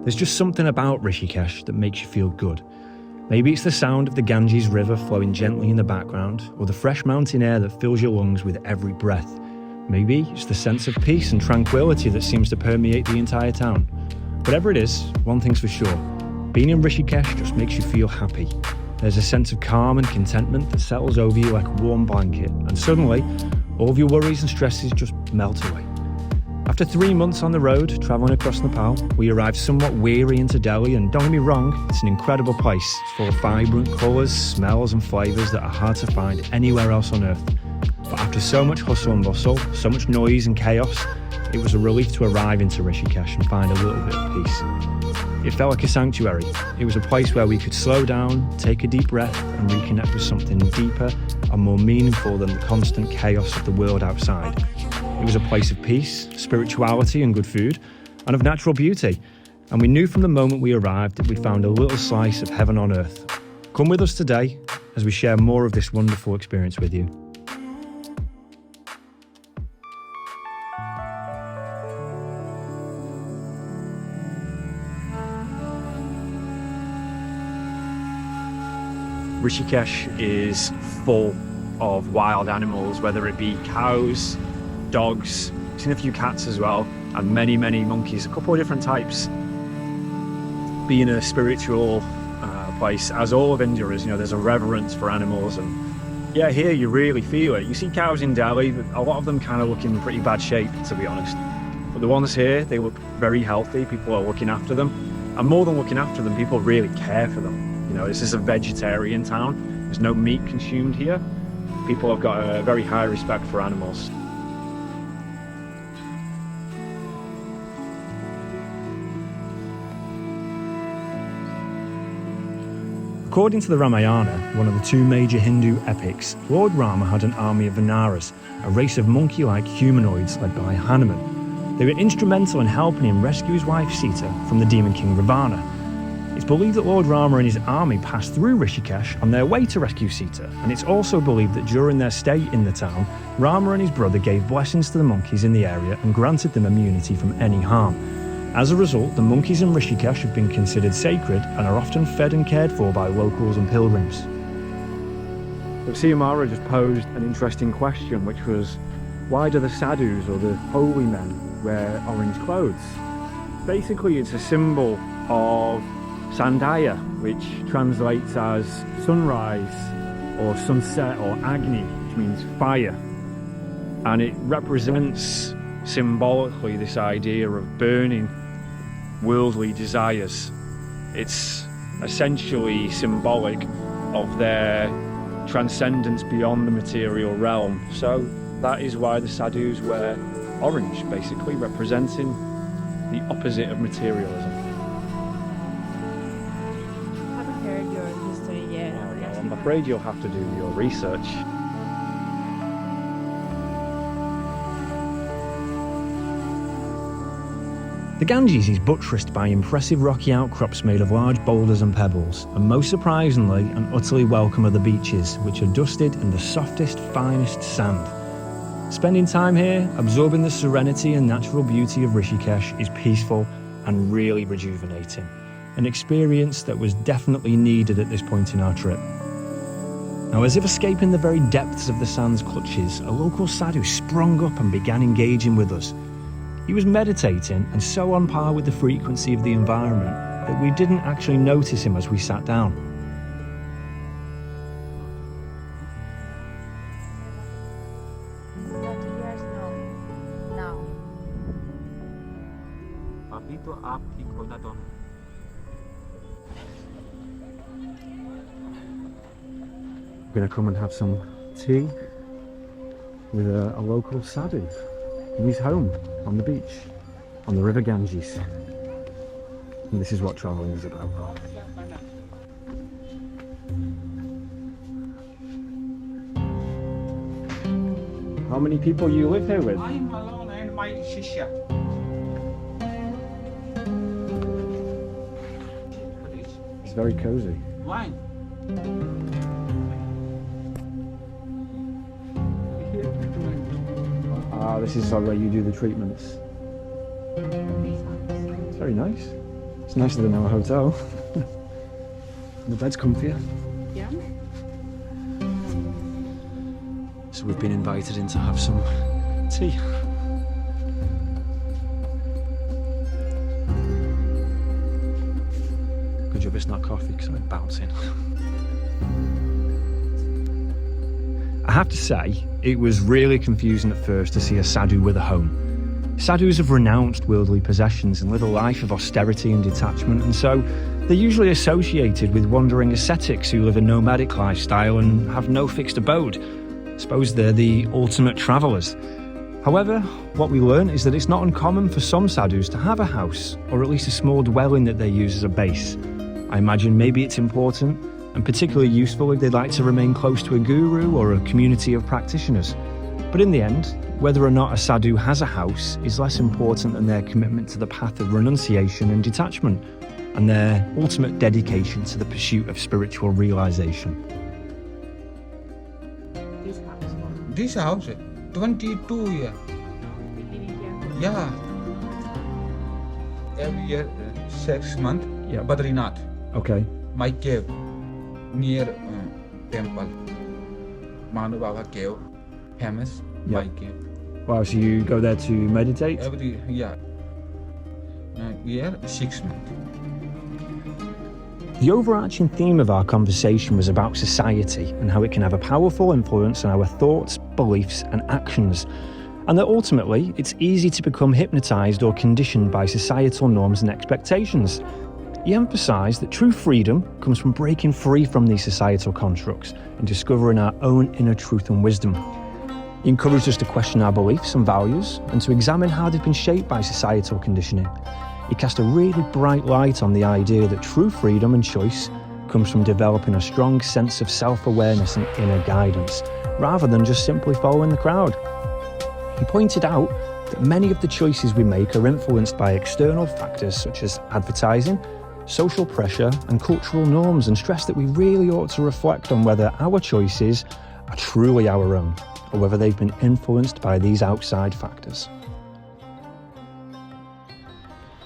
There's just something about Rishikesh that makes you feel good. Maybe it's the sound of the Ganges River flowing gently in the background, or the fresh mountain air that fills your lungs with every breath. Maybe it's the sense of peace and tranquility that seems to permeate the entire town. Whatever it is, one thing's for sure, being in Rishikesh just makes you feel happy. There's a sense of calm and contentment that settles over you like a warm blanket, and suddenly, all of your worries and stresses just melt away. After 3 months on the road, travelling across Nepal, we arrived somewhat weary into Delhi, and don't get me wrong, it's an incredible place. It's full of vibrant colours, smells and flavours that are hard to find anywhere else on earth. But after so much hustle and bustle, so much noise and chaos, it was a relief to arrive into Rishikesh and find a little bit of peace. It felt like a sanctuary. It was a place where we could slow down, take a deep breath and reconnect with something deeper and more meaningful than the constant chaos of the world outside. It was a place of peace, spirituality and good food, and of natural beauty. And we knew from the moment we arrived that we'd found a little slice of heaven on earth. Come with us today as we share more of this wonderful experience with you. Rishikesh is full of wild animals, whether it be cows, dogs, I've seen a few cats as well, and many monkeys, a couple of different types. Being a spiritual place, as all of India is, there's a reverence for animals, and yeah, here you really feel it. You see cows in Delhi, but a lot of them kind of look in pretty bad shape, to be honest. But the ones here, they look very healthy. People are looking after them, and more than looking after them, people really care for them. This is a vegetarian town. There's no meat consumed here. People have got a very high respect for animals. According to the Ramayana, one of the two major Hindu epics, Lord Rama had an army of Vanaras, a race of monkey-like humanoids led by Hanuman. They were instrumental in helping him rescue his wife Sita from the demon king Ravana. It's believed that Lord Rama and his army passed through Rishikesh on their way to rescue Sita, and it's also believed that during their stay in the town, Rama and his brother gave blessings to the monkeys in the area and granted them immunity from any harm. As a result, the monkeys in Rishikesh have been considered sacred and are often fed and cared for by locals and pilgrims. So Siyamara just posed an interesting question, which was, why do the sadhus, or the holy men, wear orange clothes? Basically, it's a symbol of Sandhya, which translates as sunrise or sunset, or Agni, which means fire. And it represents symbolically this idea of burning worldly desires. It's essentially symbolic of their transcendence beyond the material realm. So that is why the sadhus wear orange, basically representing the opposite of materialism. I'm afraid you'll have to do your research. The Ganges is buttressed by impressive rocky outcrops made of large boulders and pebbles, and most surprisingly and utterly welcome are the beaches, which are dusted in the softest, finest sand. Spending time here, absorbing the serenity and natural beauty of Rishikesh is peaceful and really rejuvenating. An experience that was definitely needed at this point in our trip. Now, as if escaping the very depths of the sand's clutches, a local sadhu sprung up and began engaging with us. He was meditating and so on par with the frequency of the environment that we didn't actually notice him as we sat down. We're going to come and have some tea with a local sadhu in his home on the beach, on the river Ganges. And this is what travelling is about. How many people you live here with? I'm alone and my shishya. It's very cozy. Wine. This is where you do the treatments. It's very nice. It's nicer than our hotel. The bed's comfier. Yeah. So we've been invited in to have some tea. Good job it's not coffee because I'm bouncing. I have to say, it was really confusing at first to see a sadhu with a home. Sadhus have renounced worldly possessions and live a life of austerity and detachment, and so they're usually associated with wandering ascetics who live a nomadic lifestyle and have no fixed abode. I suppose they're the ultimate travellers. However, what we learn is that it's not uncommon for some sadhus to have a house, or at least a small dwelling that they use as a base. I imagine maybe it's important and particularly useful if they'd like to remain close to a guru or a community of practitioners. But in the end, whether or not a sadhu has a house is less important than their commitment to the path of renunciation and detachment, and their ultimate dedication to the pursuit of spiritual realization. This house, 22 years. Yeah. Every year, 6 months, Yeah. Badrinath, Okay. my cave, near temple. Manu Baba cave, famous, Yeah. my cave. Wow, so you go there to meditate? Every year, 6 months. The overarching theme of our conversation was about society and how it can have a powerful influence on our thoughts, beliefs, and actions, and that ultimately it's easy to become hypnotized or conditioned by societal norms and expectations. He emphasized that true freedom comes from breaking free from these societal constructs and discovering our own inner truth and wisdom. He encouraged us to question our beliefs and values and to examine how they've been shaped by societal conditioning. He cast a really bright light on the idea that true freedom and choice comes from developing a strong sense of self-awareness and inner guidance, rather than just simply following the crowd. He pointed out that many of the choices we make are influenced by external factors such as advertising, social pressure, and cultural norms, and stressed that we really ought to reflect on whether our choices are truly our own, or whether they've been influenced by these outside factors.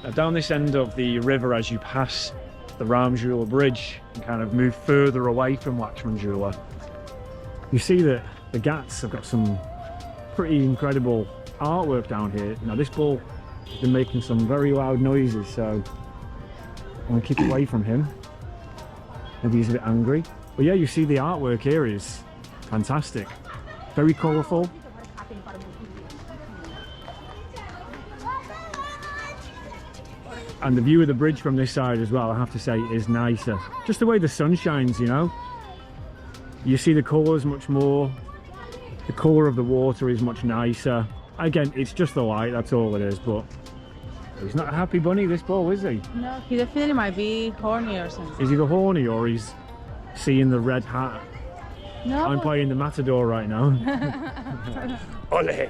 Now, down this end of the river, as you pass the Ramjula bridge and kind of move further away from Lakshmanjula, you see that the Ghats have got some pretty incredible artwork down here. Now, this bull has been making some very loud noises, so I'm going to keep away from him. Maybe he's a bit angry. But yeah, you see the artwork here is fantastic. Very colourful. And the view of the bridge from this side as well, I have to say, is nicer. Just the way the sun shines, you know. You see the colours much more. The colour of the water is much nicer. Again, it's just the light, that's all it is, but he's not a happy bunny, this bull, is he? No, he definitely might be horny or something. Is he the horny, or he's seeing the red hat? No. I'm playing the matador right now. Ole!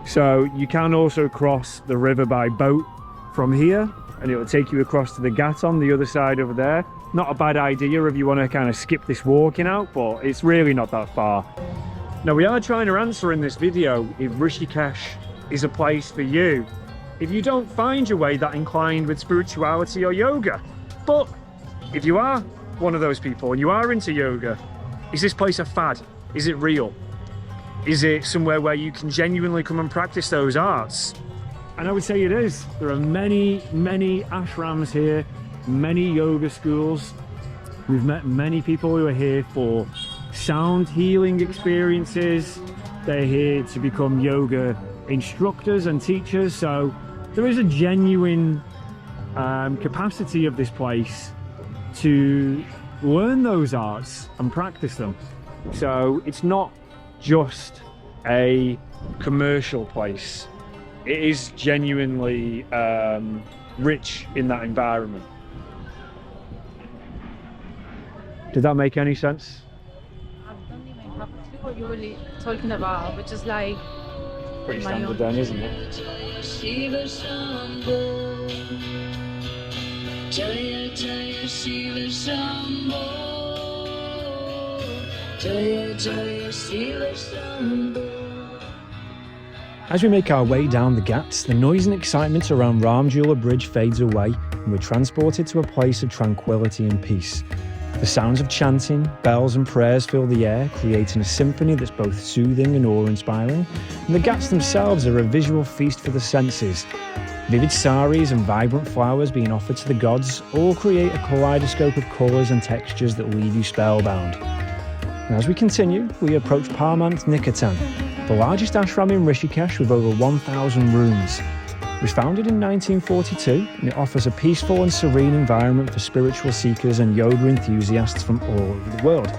So you can also cross the river by boat from here, and it will take you across to the Ghat on the other side over there. Not a bad idea if you want to kind of skip this walking out, but it's really not that far. Now, we are trying to answer in this video if Rishikesh is a place for you, if you don't find your way that inclined with spirituality or yoga. But if you are one of those people and you are into yoga, is this place a fad? Is it real? Is it somewhere where you can genuinely come and practice those arts? And I would say it is. There are many, many ashrams here, many yoga schools. We've met many people who are here for sound healing experiences. They're here to become yoga instructors and teachers. So there is a genuine capacity of this place to learn those arts and practice them. So it's not just a commercial place. It is genuinely rich in that environment. Did that make any sense? I don't even have a clue what you're really talking about, but just like Pretty my standard own. then, isn't it? Jaya Jaya Shiva Shambho, Jaya Jaya Shiva Shambho. As we make our way down the Ghats, the noise and excitement around Ramjula Bridge fades away and we're transported to a place of tranquility and peace. The sounds of chanting, bells and prayers fill the air, creating a symphony that's both soothing and awe-inspiring. And the Ghats themselves are a visual feast for the senses. Vivid saris and vibrant flowers being offered to the gods all create a kaleidoscope of colours and textures that leave you spellbound. And as we continue, we approach Parmant Nikatan, the largest ashram in Rishikesh with over 1,000 rooms. It was founded in 1942 and it offers a peaceful and serene environment for spiritual seekers and yoga enthusiasts from all over the world.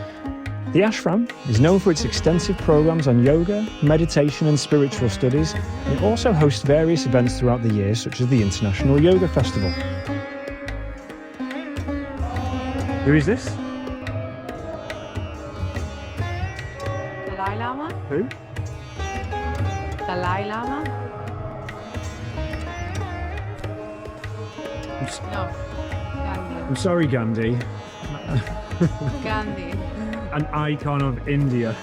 The ashram is known for its extensive programs on yoga, meditation and spiritual studies, and it also hosts various events throughout the year such as the International Yoga Festival. Who is this? Dalai Lama? Who? Dalai Lama? No. I'm sorry, Gandhi. Gandhi. An icon of India.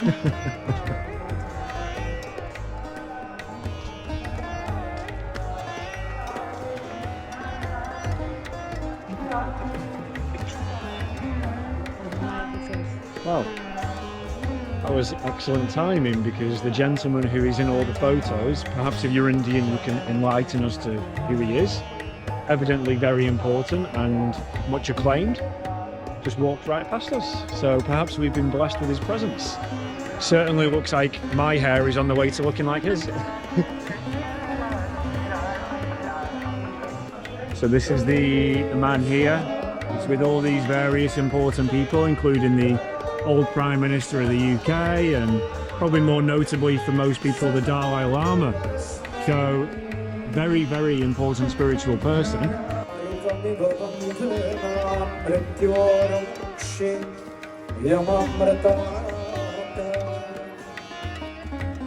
Well, that was excellent timing because the gentleman who is in all the photos, perhaps if you're Indian you can enlighten us to who he is, evidently very important and much acclaimed, just walked right past us. So perhaps we've been blessed with his presence. Certainly looks like my hair is on the way to looking like his. So this is the man here. It's with all these various important people, including the old Prime Minister of the UK and probably more notably for most people the Dalai Lama. So very, very important spiritual person.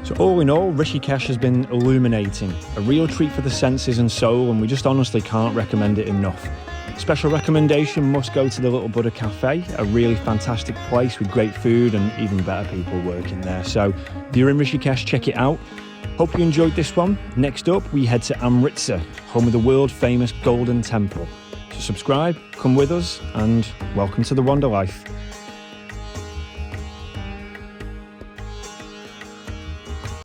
So all in all, Rishikesh has been illuminating, a real treat for the senses and soul, and we just honestly can't recommend it enough. Special recommendation must go to the Little Buddha Cafe, a really fantastic place with great food and even better people working there. So if you're in Rishikesh, check it out. Hope you enjoyed this one. Next up, we head to Amritsar, home of the world famous Golden Temple. So subscribe, come with us, and welcome to the Wander Life.